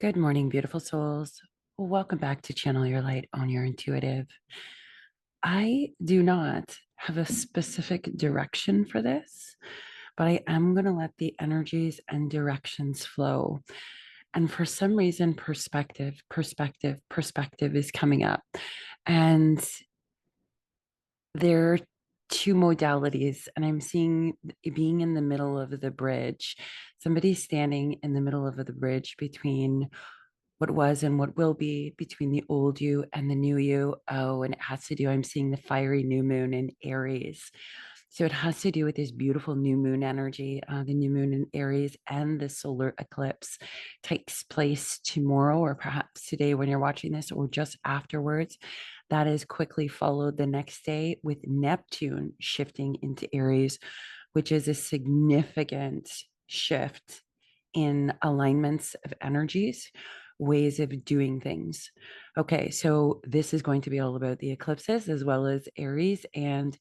Good morning, beautiful souls. Welcome back to Channel Your Light on Your Intuitive. I do not have a specific direction for this, but I am going to let the energies and directions flow. And for some reason, perspective is coming up. And there are two modalities, and I'm seeing being in the middle of the bridge, somebody standing in the middle of the bridge between what was and what will be, between the old you and the new you. Oh, and it has to do, I'm seeing the fiery new moon in Aries. So it has to do with this beautiful new moon energy. The new moon in Aries and the solar eclipse takes place tomorrow, or perhaps today when you're watching this, or just afterwards. That is quickly followed the next day with Neptune shifting into Aries, which is a significant shift in alignments of energies, ways of doing things. Okay, so this is going to be all about the eclipses as well as Aries, and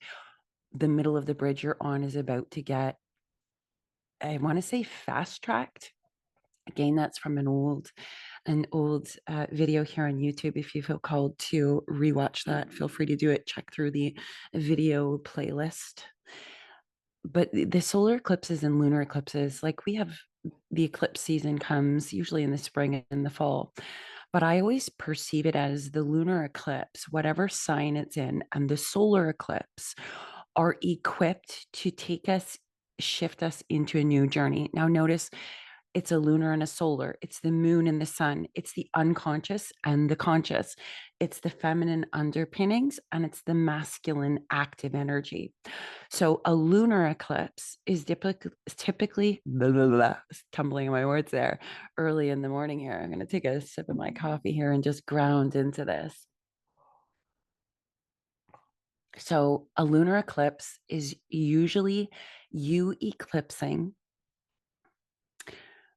the middle of the bridge you're on is about to get, I want to say, fast tracked. Again, that's from an old video here on YouTube. If you feel called to rewatch that, feel free to do it. Check through the video playlist. But the solar eclipses and lunar eclipses, like we have, the eclipse season comes usually in the spring and the fall. But I always perceive it as the lunar eclipse, whatever sign it's in, and the solar eclipse are equipped to take us, shift us into a new journey. Now, notice it's a lunar and a solar. It's the moon and the sun. It's the unconscious and the conscious. It's the feminine underpinnings and it's the masculine active energy. So a lunar eclipse is typically blah, blah, blah, tumbling my words there early in the morning here. I'm going to take a sip of my coffee here and just ground into this. So a lunar eclipse is usually you eclipsing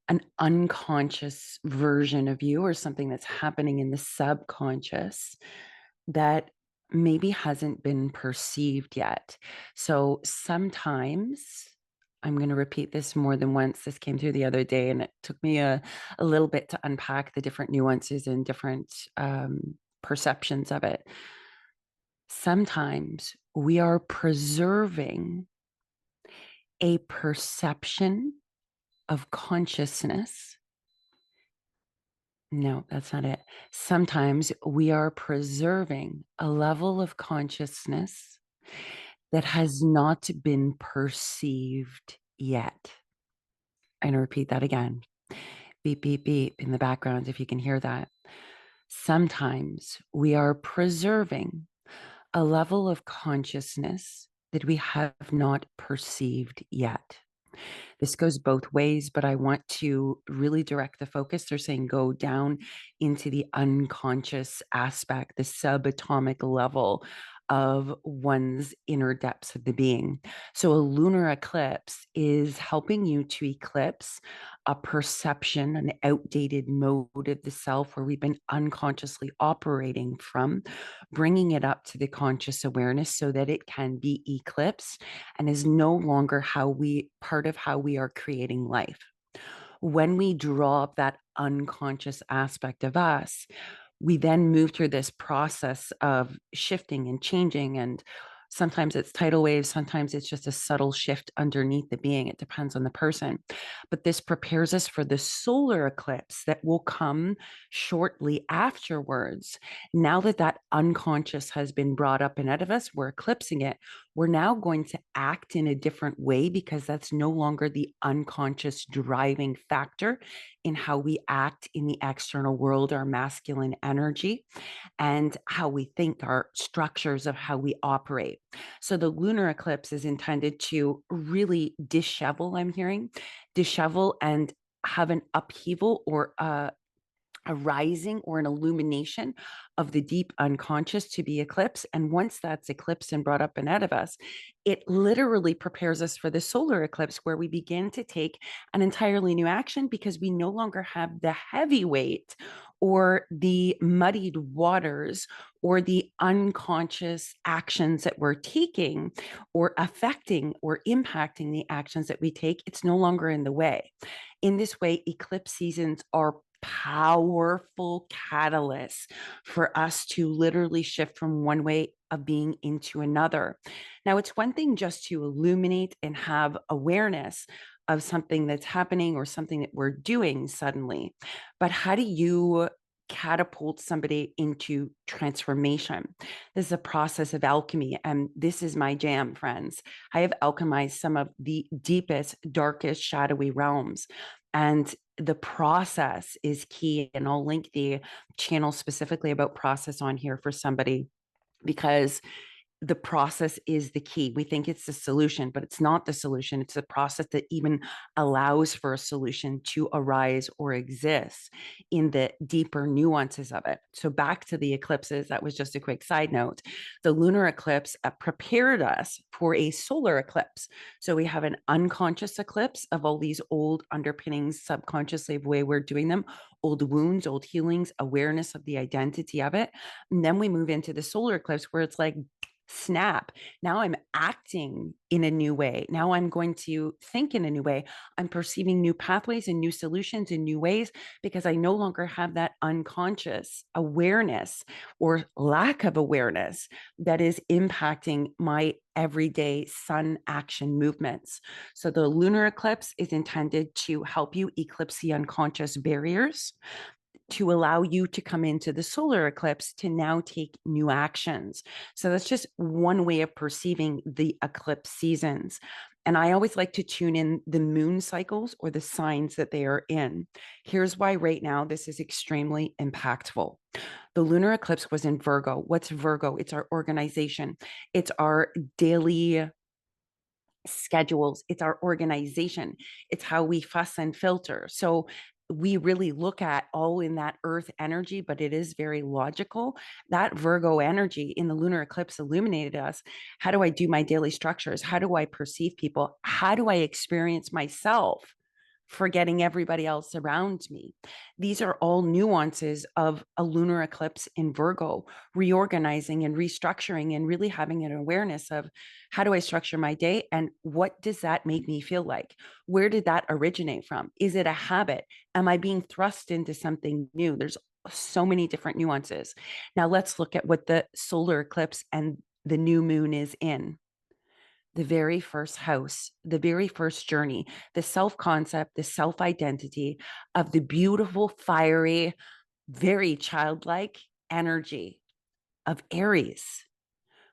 an unconscious version of you or something that's happening in the subconscious that maybe hasn't been perceived yet. So sometimes, I'm going to repeat this more than once. This came through the other day, and it took me a little bit to unpack the different nuances and different perceptions of it. Sometimes we are preserving a perception of consciousness. No, that's not it. Sometimes we are preserving a level of consciousness that has not been perceived yet. I'm going to repeat that again. Beep, beep, beep in the background, if you can hear that. Sometimes we are preserving a level of consciousness that we have not perceived yet. This goes both ways, but I want to really direct the focus. They're saying go down into the unconscious aspect, the subatomic level of one's inner depths of the being. So a lunar eclipse is helping you to eclipse a perception, an outdated mode of the self where we've been unconsciously operating from, bringing it up to the conscious awareness so that it can be eclipsed and is no longer part of how we are creating life. When we drop that unconscious aspect of us, we then move through this process of shifting and changing. And sometimes it's tidal waves, sometimes it's just a subtle shift underneath the being. It depends on the person. But this prepares us for the solar eclipse that will come shortly afterwards. Now that that unconscious has been brought up and out of us, we're eclipsing it. We're now going to act in a different way because that's no longer the unconscious driving factor in how we act in the external world, our masculine energy, and how we think, our structures of how we operate. So the lunar eclipse is intended to really dishevel, I'm hearing, dishevel and have an upheaval or a rising or an illumination of the deep unconscious to be eclipsed. And once that's eclipsed and brought up and out of us, it literally prepares us for the solar eclipse where we begin to take an entirely new action because we no longer have the heavy weight or the muddied waters or the unconscious actions that we're taking or affecting or impacting the actions that we take. It's no longer in the way. In this way, eclipse seasons are powerful catalyst for us to literally shift from one way of being into another. Now, it's one thing just to illuminate and have awareness of something that's happening or something that we're doing suddenly, but how do you catapult somebody into transformation? This is a process of alchemy, and this is my jam, friends. I have alchemized some of the deepest, darkest, shadowy realms. And the process is key. And I'll link the channel specifically about process on here for somebody, because the process is the key. We think it's the solution, but it's not the solution. It's the process that even allows for a solution to arise or exist in the deeper nuances of it. So back to the eclipses, that was just a quick side note. The lunar eclipse prepared us for a solar eclipse. So we have an unconscious eclipse of all these old underpinnings, subconsciously, the way we're doing them, old wounds, old healings, awareness of the identity of it. And then we move into the solar eclipse where it's like, snap. Now I'm acting in a new way. Now I'm going to think in a new way. I'm perceiving new pathways and new solutions in new ways because I no longer have that unconscious awareness or lack of awareness that is impacting my everyday sun action movements. So the lunar eclipse is intended to help you eclipse the unconscious barriers, to allow you to come into the solar eclipse to now take new actions. So that's just one way of perceiving the eclipse seasons. And I always like to tune in the moon cycles or the signs that they are in. Here's why right now this is extremely impactful. The lunar eclipse was in Virgo. What's Virgo? It's our organization, it's our daily schedules, it's our organization, it's how we fuss and filter. So we really look at all in that earth energy, but it is very logical. That Virgo energy in the lunar eclipse illuminated us. How do I do my daily structures? How do I perceive people? How do I experience myself, forgetting everybody else around me? These are all nuances of a lunar eclipse in Virgo, reorganizing and restructuring and really having an awareness of, how do I structure my day and what does that make me feel like? Where did that originate from? Is it a habit? Am I being thrust into something new? There's so many different nuances. Now let's look at what the solar eclipse and the new moon is in. The very first house, the very first journey, the self concept, the self identity of the beautiful, fiery, very childlike energy of Aries.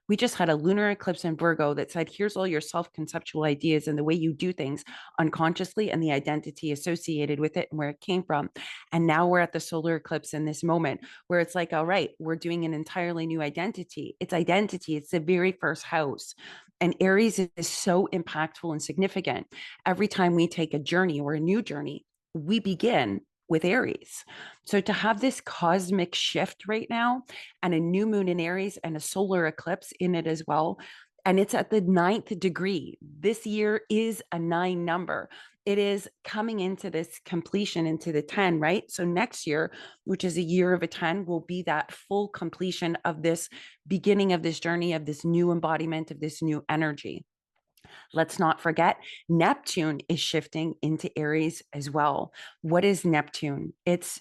We just had a lunar eclipse in Virgo that said, here's all your self conceptual ideas and the way you do things unconsciously and the identity associated with it and where it came from. And now we're at the solar eclipse in this moment where it's like, all right, we're doing an entirely new identity. It's identity, it's the very first house. And Aries is so impactful and significant. Every time we take a journey or a new journey, we begin with Aries. So to have this cosmic shift right now, and a new moon in Aries and a solar eclipse in it as well, and it's at the 9th degree. This year is a 9 number. It is coming into this completion into the 10, right? So next year, which is a year of a 10, will be that full completion of this beginning of this journey, of this new embodiment, of this new energy. Let's not forget, Neptune is shifting into Aries as well. What is Neptune? It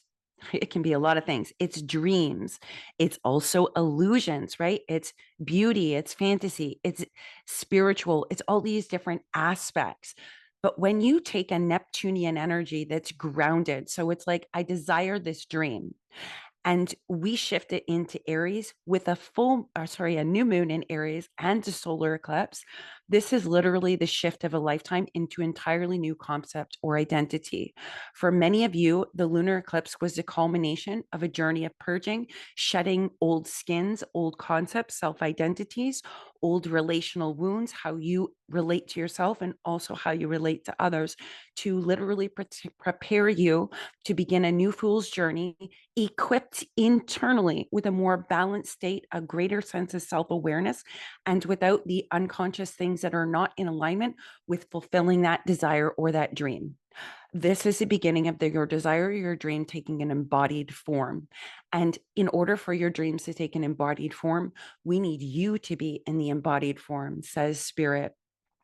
can be a lot of things. It's dreams. It's also illusions, right? It's beauty, it's fantasy, it's spiritual, it's all these different aspects. But when you take a Neptunian energy that's grounded, so it's like, I desire this dream, and we shift it into Aries with a new moon in Aries and a solar eclipse. This is literally the shift of a lifetime into entirely new concept or identity. For many of you, the lunar eclipse was the culmination of a journey of purging, shedding old skins, old concepts, self-identities, old relational wounds, how you relate to yourself and also how you relate to others, to literally prepare you to begin a new fool's journey, equipped internally with a more balanced state, a greater sense of self-awareness, and without the unconscious things that are not in alignment with fulfilling that desire or that dream. This is the beginning of your desire, your dream taking an embodied form. And in order for your dreams to take an embodied form, we need you to be in the embodied form, says Spirit.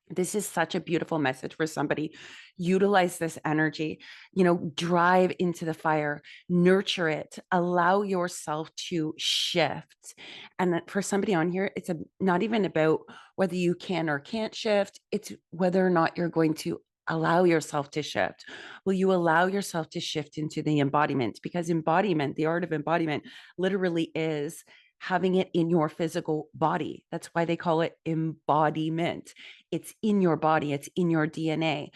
This is such a beautiful message for somebody. Utilize this energy, you know, drive into the fire, nurture it, allow yourself to shift. And for somebody on here, it's not even about whether you can or can't shift, it's whether or not you're going to allow yourself to shift. Will you allow yourself to shift into the embodiment? Because embodiment, the art of embodiment, literally is having it in your physical body. That's why they call it embodiment. It's in your body, it's in your DNA.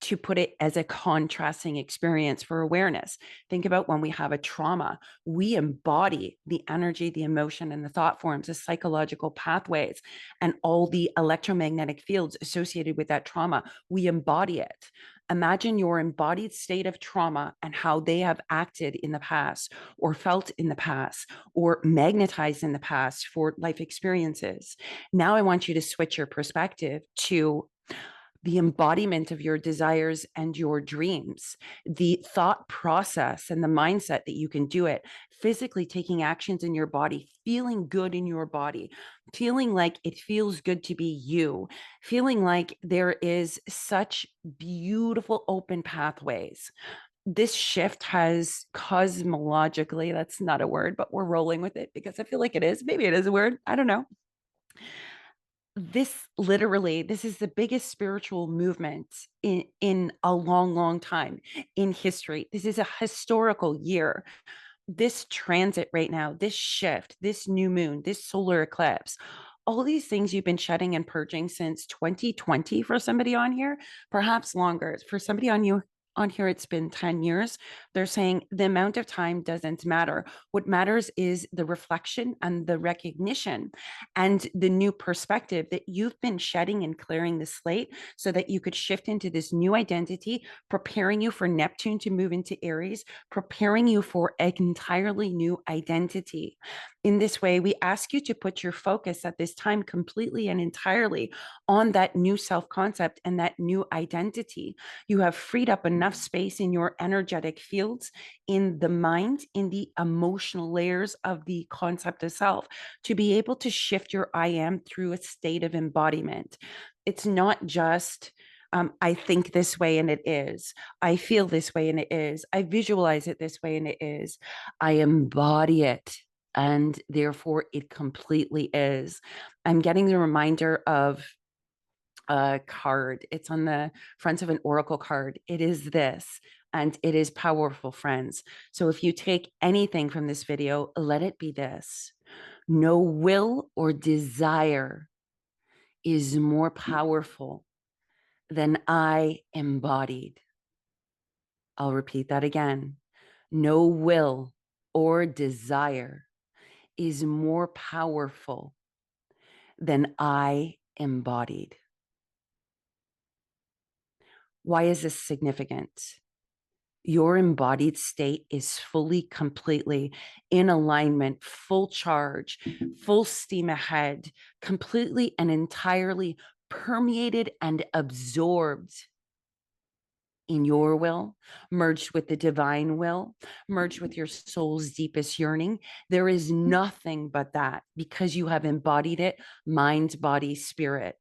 To put it as a contrasting experience for awareness, think about when we have a trauma, we embody the energy, the emotion, and the thought forms, the psychological pathways, and all the electromagnetic fields associated with that trauma. We embody it. Imagine your embodied state of trauma and how they have acted in the past, or felt in the past, or magnetized in the past for life experiences. Now I want you to switch your perspective to the embodiment of your desires and your dreams, the thought process and the mindset that you can do it, physically taking actions in your body, feeling good in your body, feeling like it feels good to be you, feeling like there is such beautiful open pathways. This shift has cosmologically, that's not a word, but we're rolling with it because I feel like it is. Maybe it is a word. I don't know. This is the biggest spiritual movement in a long time in history. This is a historical year. This transit right now, this shift, this new moon, this solar eclipse, all these things you've been shedding and purging since 2020 for somebody on here, perhaps longer. For somebody on here, it's been 10 years. They're saying the amount of time doesn't matter. What matters is the reflection and the recognition and the new perspective that you've been shedding and clearing the slate so that you could shift into this new identity, preparing you for Neptune to move into Aries, preparing you for an entirely new identity. In this way, we ask you to put your focus at this time completely and entirely on that new self concept and that new identity. You have freed up enough space in your energetic fields, in the mind, in the emotional layers of the concept of self, to be able to shift your I am through a state of embodiment. It's not just I think this way and it is. I feel this way and it is. I visualize it this way and it is. I embody it and therefore it completely is. I'm getting the reminder of a card. It's on the front of an oracle card. It is this, and it is powerful, friends. So if you take anything from this video, let it be this: no will or desire is more powerful than I embodied. I'll repeat that again. No will or desire is more powerful than I embodied. Why is this significant? Your embodied state is fully, completely in alignment, full charge, full steam ahead, completely and entirely permeated and absorbed in your will, merged with the divine will, merged with your soul's deepest yearning. There is nothing but that because you have embodied it, mind, body, spirit.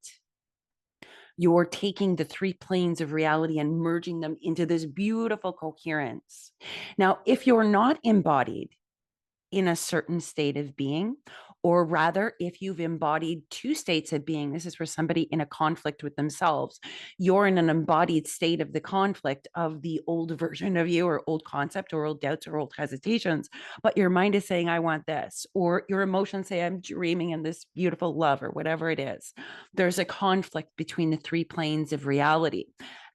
You're taking the three planes of reality and merging them into this beautiful coherence. Now, if you're not embodied in a certain state of being, or rather, if you've embodied two states of being, this is for somebody in a conflict with themselves, you're in an embodied state of the conflict of the old version of you, or old concept, or old doubts, or old hesitations. But your mind is saying, I want this, or your emotions say, I'm dreaming in this beautiful love, or whatever it is. There's a conflict between the three planes of reality.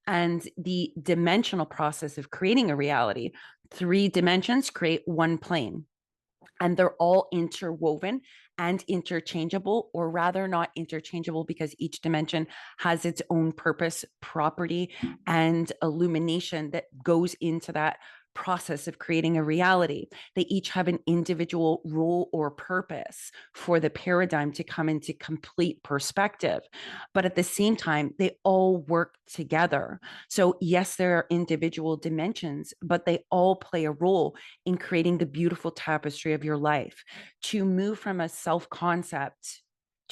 And the dimensional process of creating a reality, three dimensions create one plane, and they're all interwoven and interchangeable, or rather not interchangeable, because each dimension has its own purpose, property, and illumination that goes into that process of creating a reality. They each have an individual role or purpose for the paradigm to come into complete perspective. But at the same time, they all work together. So yes, there are individual dimensions, but they all play a role in creating the beautiful tapestry of your life. To move from a self concept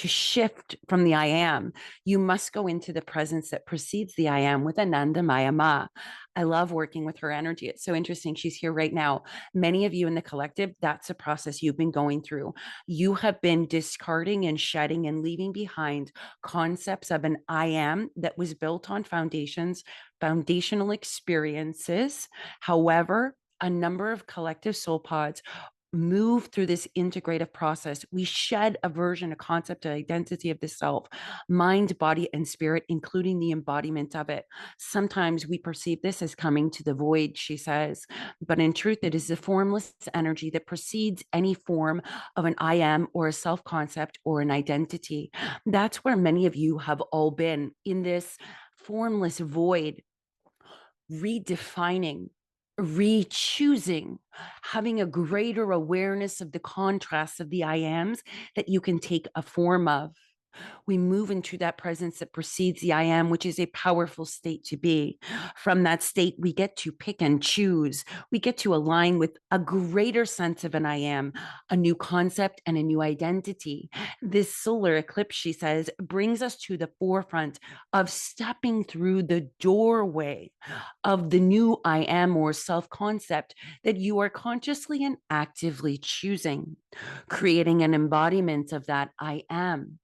To shift from the I am, you must go into the presence that precedes the I am with ANANDAMAYI Ma. I love working with her energy. It's so interesting. She's here right now. Many of you in the collective, that's a process you've been going through. You have been discarding and shedding and leaving behind concepts of an I am that was built on foundational experiences. However, a number of collective soul pods move through this integrative process. We shed a version, a concept, an identity of the self, mind, body, and spirit, including the embodiment of it. Sometimes we perceive this as coming to the void, she says, but in truth, it is the formless energy that precedes any form of an I am or a self concept or an identity. That's where many of you have all been in this formless void, redefining, re-choosing, having a greater awareness of the contrasts of the I ams that you can take a form of. We move into that presence that precedes the I am, which is a powerful state to be. From that state, we get to pick and choose. We get to align with a greater sense of an I am, a new concept and a new identity. This solar eclipse, she says, brings us to the forefront of stepping through the doorway of the new I am or self concept that you are consciously and actively choosing, creating an embodiment of that I am.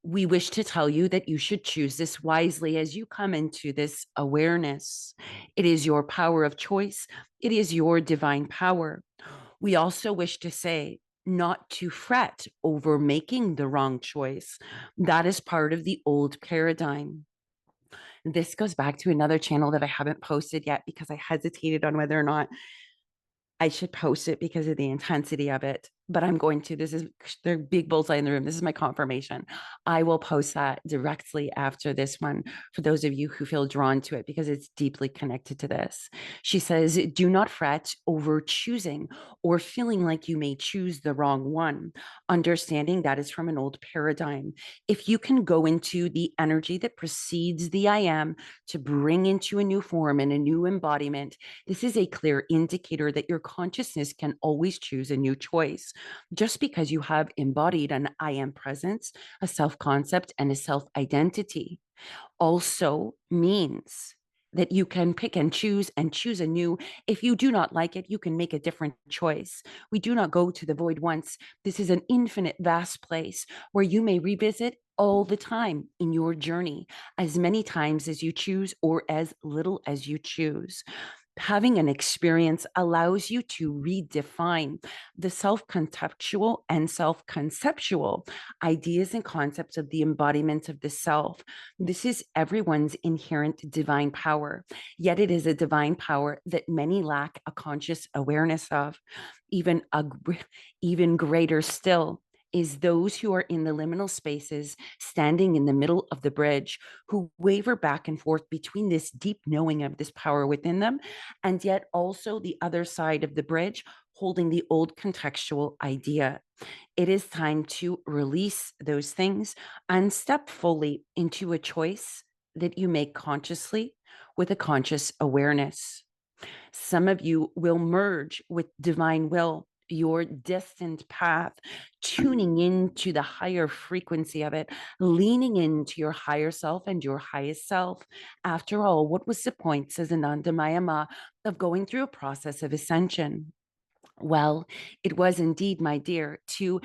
We wish to tell you that you should choose this wisely as you come into this awareness. It is your power of choice, it is your divine power. We also wish to say, not to fret over making the wrong choice. That is part of the old paradigm. This goes back to another channel that I haven't posted yet because I hesitated on whether or not I should post it because of the intensity of it, but I'm going to. This is the big bullseye in the room. This is my confirmation. I will post that directly after this one for those of you who feel drawn to it because it's deeply connected to this. She says, do not fret over choosing or feeling like you may choose the wrong one, understanding that is from an old paradigm. If you can go into the energy that precedes the I am to bring into a new form and a new embodiment, this is a clear indicator that your consciousness can always choose a new choice. Just because you have embodied an I am presence, a self concept, and a self identity also means that you can pick and choose a new. If you do not like it, you can make a different choice. We do not go to the void once. This is an infinite, vast place where you may revisit all the time in your journey, as many times as you choose or as little as you choose. Having an experience allows you to redefine the self-contextual and self-conceptual ideas and concepts of the embodiment of the self. This is everyone's inherent divine power, yet it is a divine power that many lack a conscious awareness of. Even greater still is those who are in the liminal spaces, standing in the middle of the bridge, who waver back and forth between this deep knowing of this power within them, and yet also the other side of the bridge, holding the old contextual idea. It is time to release those things and step fully into a choice that you make consciously with a conscious awareness. Some of you will merge with divine will, your destined path, tuning into the higher frequency of it, leaning into your higher self and your highest self. After all, what was the point, says ANANDAMAYI Ma, of going through a process of ascension? Well, it was indeed, my dear, to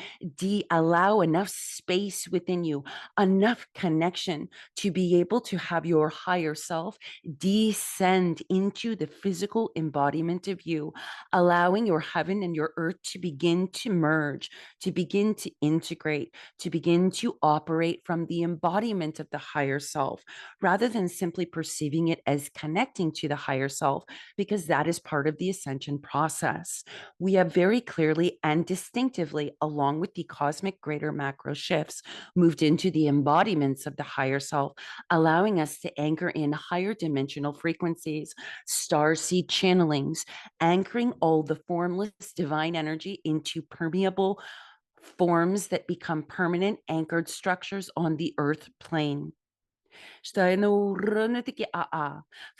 allow enough space within you, enough connection to be able to have your higher self descend into the physical embodiment of you, allowing your heaven and your earth to begin to merge, to begin to integrate, to begin to operate from the embodiment of the higher self, rather than simply perceiving it as connecting to the higher self, because that is part of the ascension process. We have very clearly and distinctively, along with the cosmic greater macro shifts, moved into the embodiments of the higher self, allowing us to anchor in higher dimensional frequencies, star seed channelings, anchoring all the formless divine energy into permeable forms that become permanent anchored structures on the earth plane. For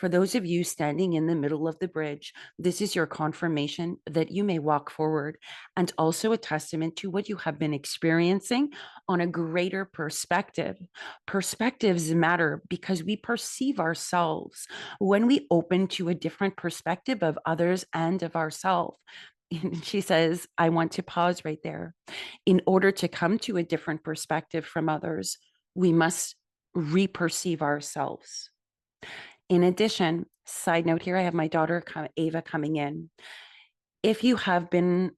those of you standing in the middle of the bridge, this is your confirmation that you may walk forward, and also a testament to what you have been experiencing on a greater perspective. Perspectives matter because we perceive ourselves when we open to a different perspective of others and of ourselves. She says, I want to pause right there. In order to come to a different perspective from others, we must reperceive ourselves. In addition, side note here, I have my daughter Ava coming in. If you have been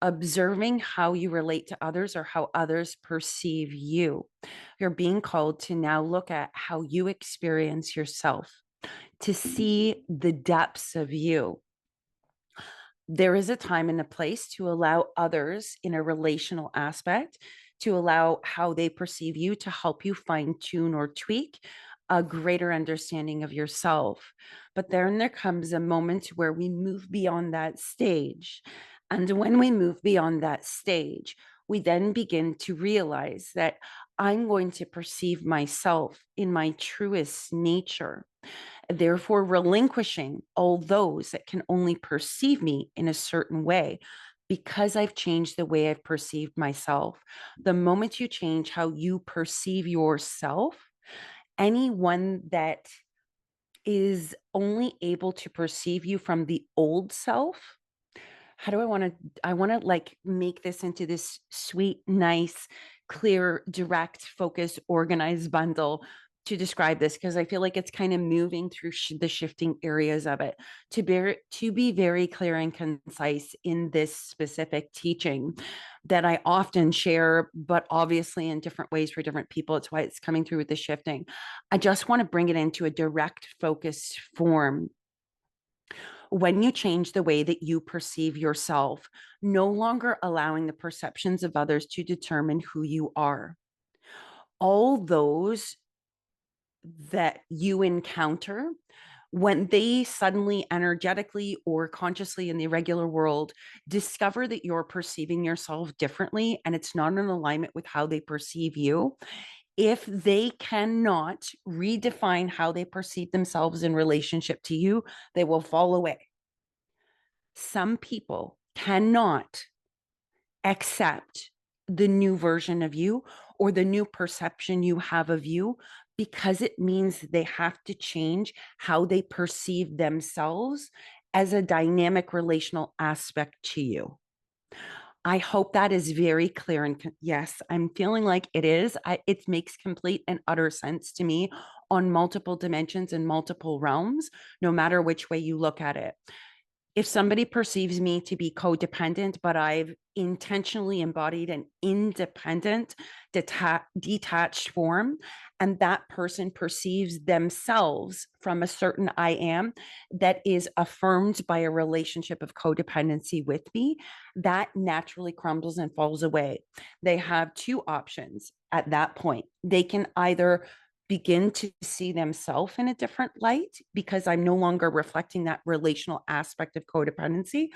observing how you relate to others or how others perceive you, you're being called to now look at how you experience yourself, to see the depths of you. There is a time and a place to allow others in a relational aspect to allow how they perceive you to help you fine tune or tweak a greater understanding of yourself. But then there comes a moment where we move beyond that stage. And when we move beyond that stage, we then begin to realize that I'm going to perceive myself in my truest nature, therefore relinquishing all those that can only perceive me in a certain way because I've changed the way I've perceived myself. The moment you change how you perceive yourself, anyone that is only able to perceive you from the old self, how do I want to like make this into this sweet, nice, clear, direct, focused, organized bundle to describe this, because I feel like it's kind of moving through the shifting areas of it. To be very clear and concise in this specific teaching that I often share, but obviously in different ways for different people. It's why it's coming through with the shifting. I just want to bring it into a direct, focused form. When you change the way that you perceive yourself, no longer allowing the perceptions of others to determine who you are. All those that you encounter, when they suddenly energetically or consciously in the regular world discover that you're perceiving yourself differently and it's not in alignment with how they perceive you, if they cannot redefine how they perceive themselves in relationship to you, they will fall away. Some people cannot accept the new version of you or the new perception you have of you because it means they have to change how they perceive themselves as a dynamic relational aspect to you. I hope that is very clear. And yes, I'm feeling like it is. It makes complete and utter sense to me on multiple dimensions and multiple realms, no matter which way you look at it. If somebody perceives me to be codependent, but I've intentionally embodied an independent, detached form, and that person perceives themselves from a certain I am that is affirmed by a relationship of codependency with me, that naturally crumbles and falls away. They have two options at that point. They can either begin to see themselves in a different light because I'm no longer reflecting that relational aspect of codependency,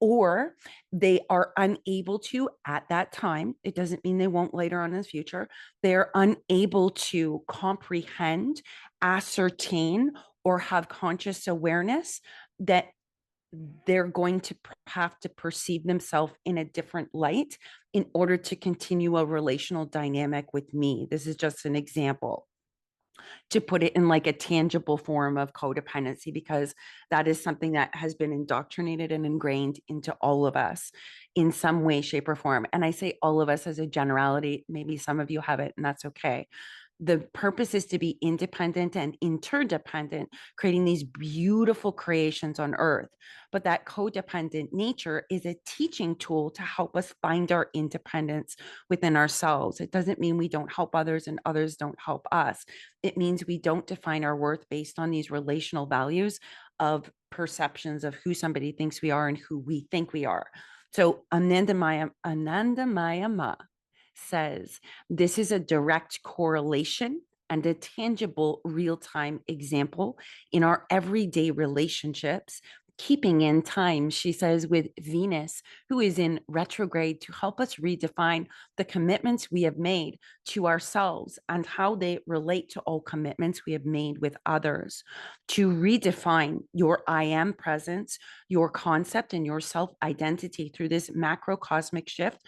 or they are unable to at that time. It doesn't mean they won't later on in the future. They're unable to comprehend, ascertain, or have conscious awareness that they're going to have to perceive themselves in a different light in order to continue a relational dynamic with me. This is just an example to put it in like a tangible form of codependency, because that is something that has been indoctrinated and ingrained into all of us in some way, shape, or form. And I say all of us as a generality. Maybe some of you have it, and that's okay. The purpose is to be independent and interdependent, creating these beautiful creations on earth. But that codependent nature is a teaching tool to help us find our independence within ourselves. It doesn't mean we don't help others and others don't help us. It means we don't define our worth based on these relational values of perceptions of who somebody thinks we are and who we think we are. So Anandamaya Ma says this is a direct correlation and a tangible real-time example in our everyday relationships keeping in time, she says, with Venus, who is in retrograde to help us redefine the commitments we have made to ourselves and how they relate to all commitments we have made with others, to redefine your I am presence, your concept, and your self identity through this macrocosmic shift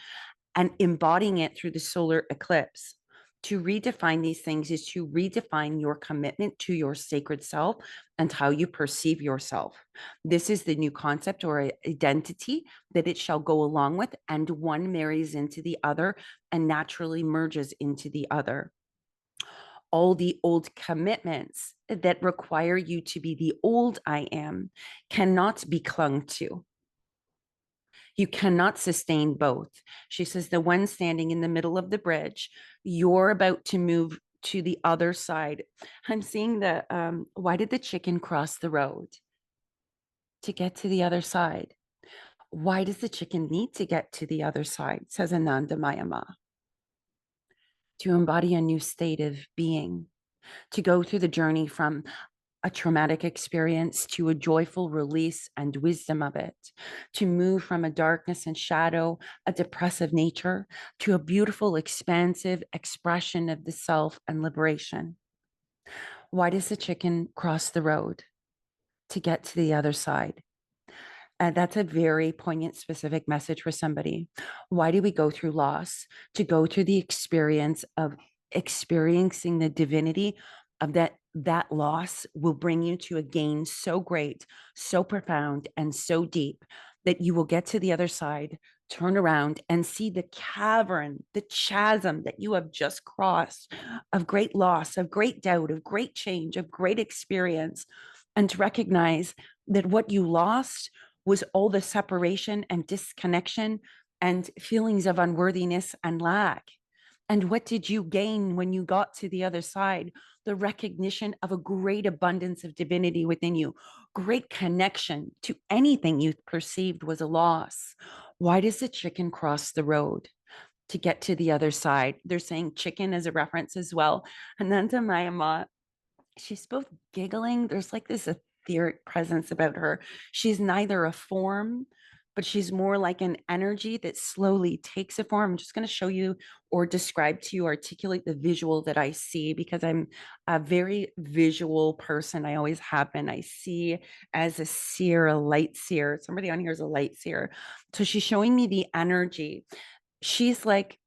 and embodying it through the solar eclipse. To redefine these things is to redefine your commitment to your sacred self and how you perceive yourself. This is the new concept or identity that it shall go along with, and one marries into the other and naturally merges into the other. All the old commitments that require you to be the old I am cannot be clung to. You cannot sustain both. She says, the one standing in the middle of the bridge, you're about to move to the other side. I'm seeing why did the chicken cross the road? To get to the other side. Why does the chicken need to get to the other side? Says ANANDAMAYI. To embody a new state of being, to go through the journey from a traumatic experience to a joyful release and wisdom of it, to move from a darkness and shadow, a depressive nature, to a beautiful, expansive expression of the self and liberation. Why does the chicken cross the road? To get to the other side. That's a very poignant, specific message for somebody. Why do we go through loss? To go through the experience of experiencing the divinity of that loss will bring you to a gain so great, so profound, and so deep that you will get to the other side, turn around, and see the cavern, the chasm that you have just crossed of great loss, of great doubt, of great change, of great experience, and to recognize that what you lost was all the separation and disconnection and feelings of unworthiness and lack. And what did you gain when you got to the other side? The recognition of a great abundance of divinity within you, great connection to anything you perceived was a loss. Why does the chicken cross the road? To get to the other side. They're saying chicken as a reference as well. ANANDAMAYI, she's both giggling. There's like this etheric presence about her. She's neither a form, but she's more like an energy that slowly takes a form. I'm just going to show you or describe to you, articulate the visual that I see because I'm a very visual person. I always have been. I see as a seer, a light seer. Somebody on here is a light seer. So she's showing me the energy. She's like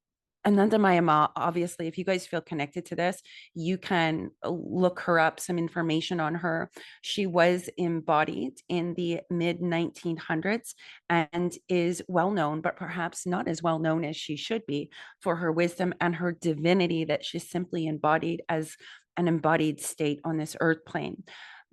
ANANDAMAYI, obviously, if you guys feel connected to this, you can look her up, some information on her. She was embodied in the mid 1900s and is well known, but perhaps not as well known as she should be for her wisdom and her divinity that she simply embodied as an embodied state on this earth plane.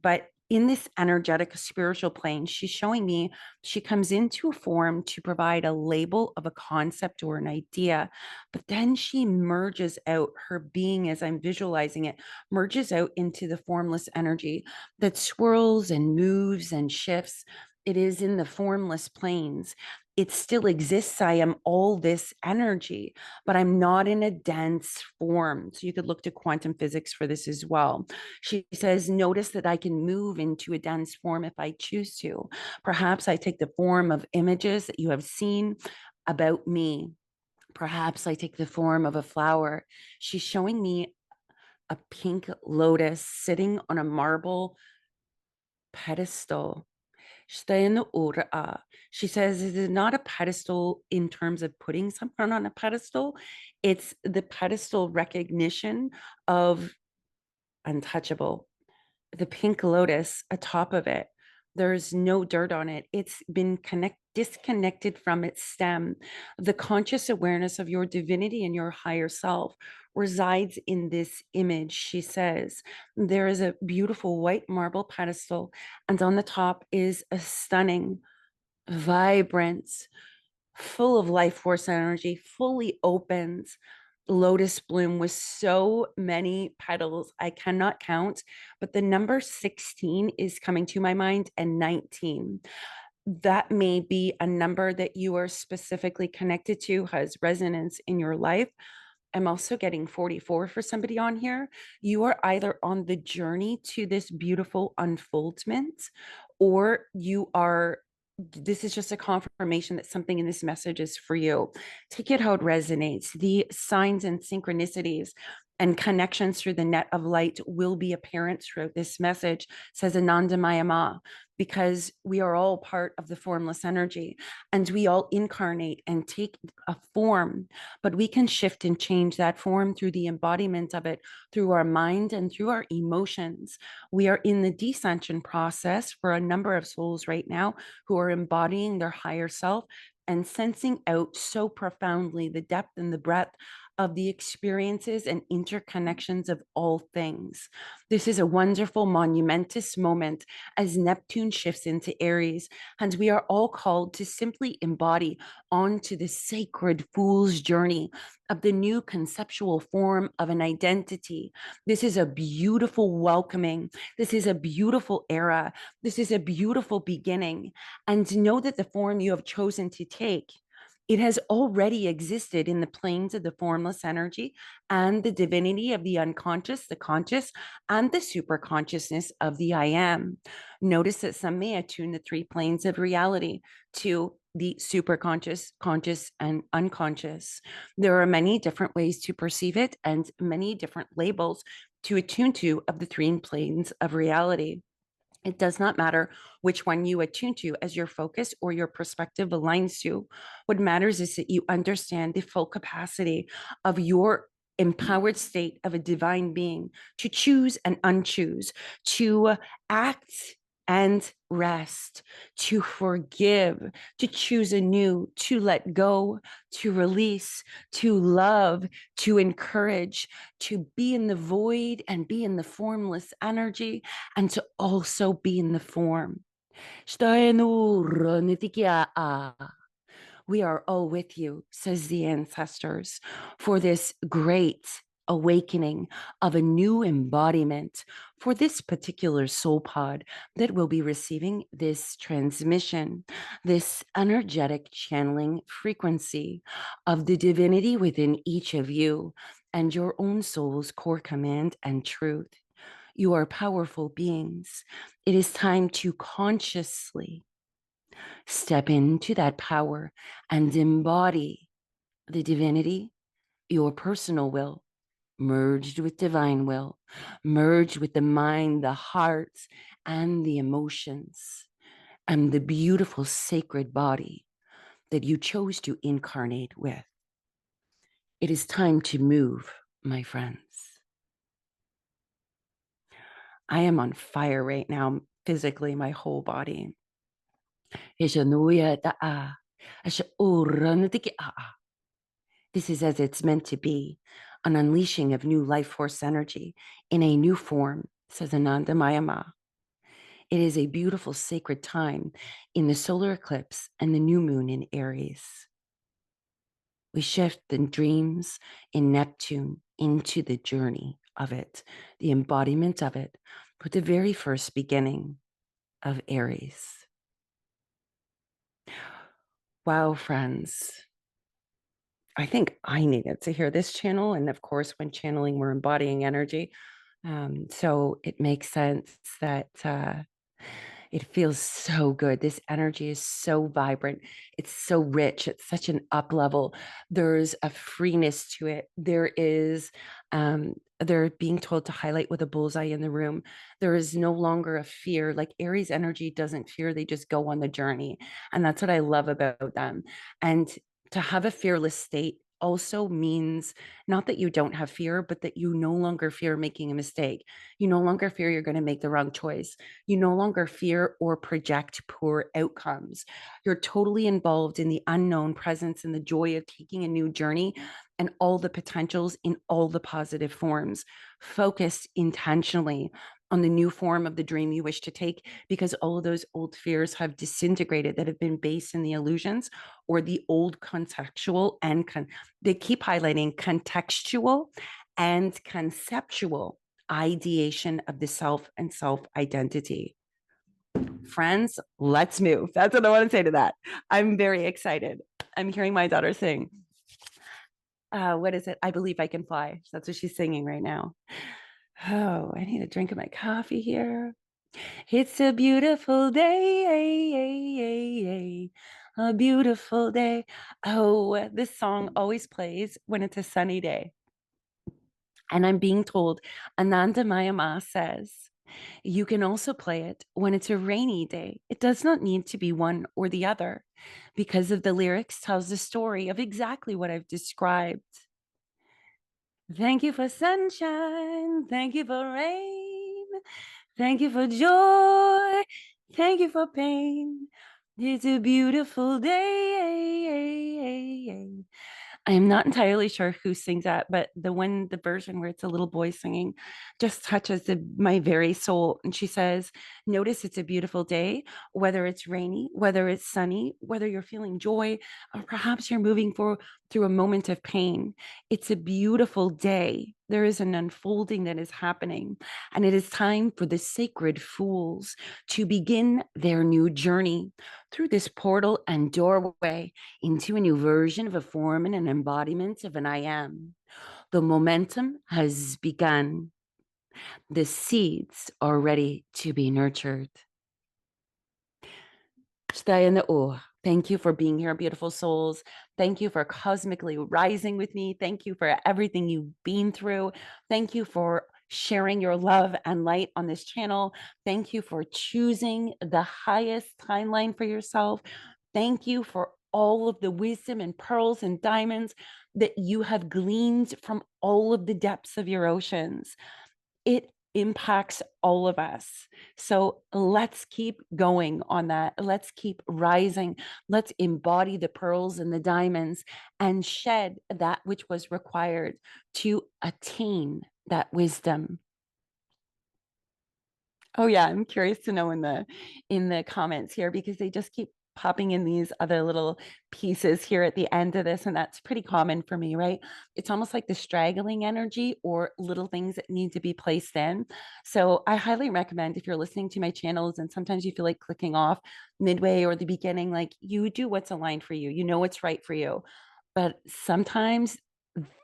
But in this energetic spiritual plane, she's showing me she comes into a form to provide a label of a concept or an idea, but then she merges out her being as I'm visualizing it, merges out into the formless energy that swirls and moves and shifts. It is in the formless planes. It still exists. I am all this energy, but I'm not in a dense form. So you could look to quantum physics for this as well. She says, notice that I can move into a dense form if I choose to. Perhaps I take the form of images that you have seen about me. Perhaps I take the form of a flower. She's showing me a pink lotus sitting on a marble pedestal. She says it is not a pedestal in terms of putting someone on a pedestal. It's the pedestal recognition of untouchable. The pink lotus atop of it, there's no dirt on it. It's been disconnected from its stem. The conscious awareness of your divinity and your higher self resides in this image, she says. There is a beautiful white marble pedestal, and on the top is a stunning, vibrant, full of life force energy, fully opens lotus bloom with so many petals. I cannot count, but the number 16 is coming to my mind and 19. That may be a number that you are specifically connected to, has resonance in your life. I'm also getting 44 for somebody on here. You are either on the journey to this beautiful unfoldment, or you are, this is just a confirmation that something in this message is for you. Take it how it resonates. The signs and synchronicities and connections through the net of light will be apparent throughout this message, says ANANDAMAYI, because we are all part of the formless energy and we all incarnate and take a form, but we can shift and change that form through the embodiment of it, through our mind and through our emotions. We are in the descension process for a number of souls right now who are embodying their higher self and sensing out so profoundly the depth and the breadth of the experiences and interconnections of all things. This is a wonderful, monumentous moment as Neptune shifts into Aries, and we are all called to simply embody onto the sacred fool's journey of the new conceptual form of an identity. This is a beautiful welcoming. This is a beautiful era. This is a beautiful beginning. And know that the form you have chosen to take, it has already existed in the planes of the formless energy and the divinity of the unconscious, the conscious, and the super consciousness of the I am. Notice that some may attune the three planes of reality to the super conscious, conscious, and unconscious. There are many different ways to perceive it and many different labels to attune to of the three planes of reality. It does not matter which one you attune to as your focus or your perspective aligns to. What matters is that you understand the full capacity of your empowered state of a divine being to choose and unchoose, to act and rest, to forgive, to choose anew, to let go, to release, to love, to encourage, to be in the void and be in the formless energy, and to also be in the form. We are all with you, says the ancestors, for this great awakening of a new embodiment for this particular soul pod that will be receiving this transmission, this energetic channeling frequency of the divinity within each of you and your own soul's core command and truth. You are powerful beings. It is time to consciously step into that power and embody the divinity, your personal will, merged with divine will, merged with the mind, the heart, and the emotions, and the beautiful sacred body that you chose to incarnate with. It is time to move, my friends. I am on fire right now, physically, my whole body. This is as it's meant to be, an unleashing of new life force energy in a new form, says ANANDAMAYI. It is a beautiful sacred time in the solar eclipse and the new moon in Aries. We shift the dreams in Neptune into the journey of it, the embodiment of it, with the very first beginning of Aries. Wow, friends. I think I needed to hear this channel. And of course, when channeling, we're embodying energy. So it makes sense that it feels so good. This energy is so vibrant. It's so rich. It's such an up level. There's a freeness to it. They're being told to highlight with a bullseye in the room. There is no longer a fear. Like Aries energy doesn't fear. They just go on the journey. And that's what I love about them. And to have a fearless state also means not that you don't have fear, but that you no longer fear making a mistake. You no longer fear you're going to make the wrong choice. You no longer fear or project poor outcomes. You're totally involved in the unknown presence and the joy of taking a new journey and all the potentials in all the positive forms, focused intentionally on the new form of the dream you wish to take, because all of those old fears have disintegrated that have been based in the illusions or the old contextual and they keep highlighting contextual and conceptual ideation of the self and self identity. Friends, let's move. That's what I want to say to that. I'm very excited. I'm hearing my daughter sing. What is it? I Believe I Can Fly. That's what she's singing right now. Oh, I need a drink of my coffee here. It's a beautiful day, a beautiful day. Oh, this song always plays when it's a sunny day. And I'm being told, ANANDAMAYI says, you can also play it when it's a rainy day. It does not need to be one or the other because of the lyrics tells the story of exactly what I've described. Thank you for sunshine. Thank you for rain. Thank you for joy. Thank you for pain. It's a beautiful day. I am not entirely sure who sings that, but the version where it's a little boy singing just touches my very soul. And she says, notice it's a beautiful day, whether it's rainy, whether it's sunny, whether you're feeling joy, or perhaps you're moving through a moment of pain. It's a beautiful day. There is an unfolding that is happening, and it is time for the sacred fools to begin their new journey through this portal and doorway into a new version of a form and an embodiment of an I am. The momentum has begun. The seeds are ready to be nurtured. Thank you for being here, beautiful souls. Thank you for cosmically rising with me. Thank you for everything you've been through. Thank you for sharing your love and light on this channel. Thank you for choosing the highest timeline for yourself. Thank you for all of the wisdom and pearls and diamonds that you have gleaned from all of the depths of your oceans. It impacts all of us. So let's keep going on that. Let's keep rising. Let's embody the pearls and the diamonds and shed that which was required to attain that wisdom. Oh yeah, I'm curious to know in the comments here because they just keep popping in these other little pieces here at the end of this, and that's pretty common for me, right? It's almost like the straggling energy or little things that need to be placed in. So I highly recommend if you're listening to my channels and sometimes you feel like clicking off midway or the beginning, like you do what's aligned for you. You know what's right for you. But sometimes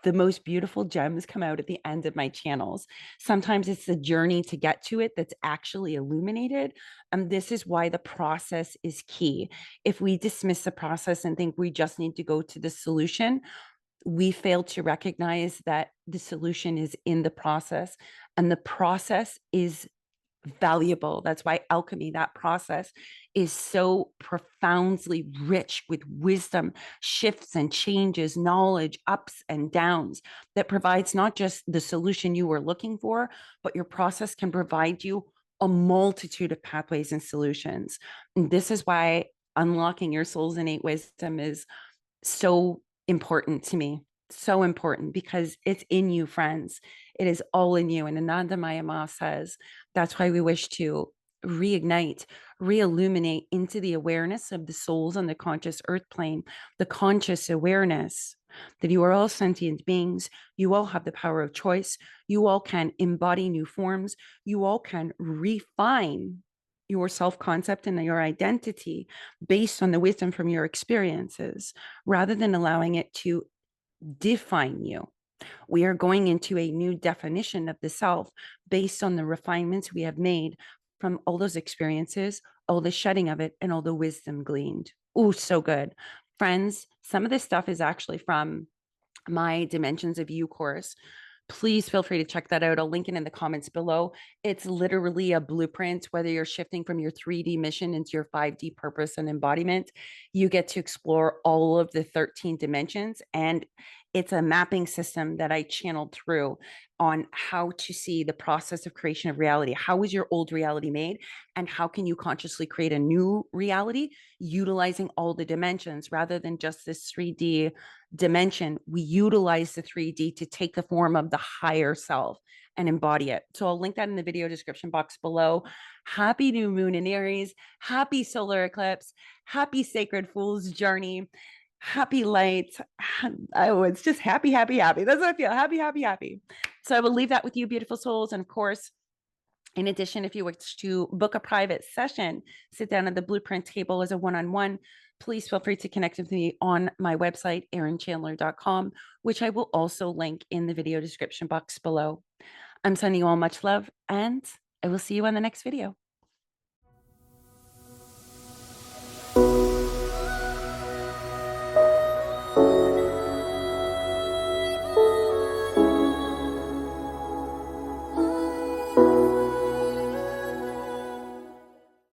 the most beautiful gems come out at the end of my channels. Sometimes it's the journey to get to it that's actually illuminated. And this is why the process is key. If we dismiss the process and think we just need to go to the solution, we fail to recognize that the solution is in the process, and the process is valuable. That's why alchemy, that process, is so profoundly rich with wisdom, shifts and changes, knowledge, ups and downs that provides not just the solution you were looking for, but your process can provide you a multitude of pathways and solutions. And this is why unlocking your soul's innate wisdom is so important to me. So important because it's in you, friends. It is all in you. And ANANDAMAYI says that's why we wish to reignite, re-illuminate into the awareness of the souls on the conscious earth plane, the conscious awareness that you are all sentient beings. You all have the power of choice. You all can embody new forms. You all can refine your self-concept and your identity based on the wisdom from your experiences rather than allowing it to define you. We are going into a new definition of the self based on the refinements we have made from all those experiences, all the shedding of it, and all the wisdom gleaned. Oh, so good. Friends, some of this stuff is actually from my Dimensions of You course. Please feel free to check that out. I'll link it in the comments below. It's literally a blueprint, whether you're shifting from your 3D mission into your 5D purpose and embodiment. You get to explore all of the 13 dimensions, and it's a mapping system that I channeled through on how to see the process of creation of reality. How was your old reality made? And how can you consciously create a new reality utilizing all the dimensions rather than just this 3D dimension? We utilize the 3D to take the form of the higher self and embody it. So I'll link that in the video description box below. Happy new moon in Aries. Happy solar eclipse. Happy sacred fool's journey. Happy light. Oh, it's just happy, happy, happy. That's what I feel. Happy, happy, happy. So I will leave that with you, beautiful souls. And of course, In addition, if you wish to book a private session, sit down at the blueprint table as a one-on-one, please feel free to connect with me on my website, erinchandler.com, which I will also link in the video description box below. I'm sending you all much love, and I will see you on the next video.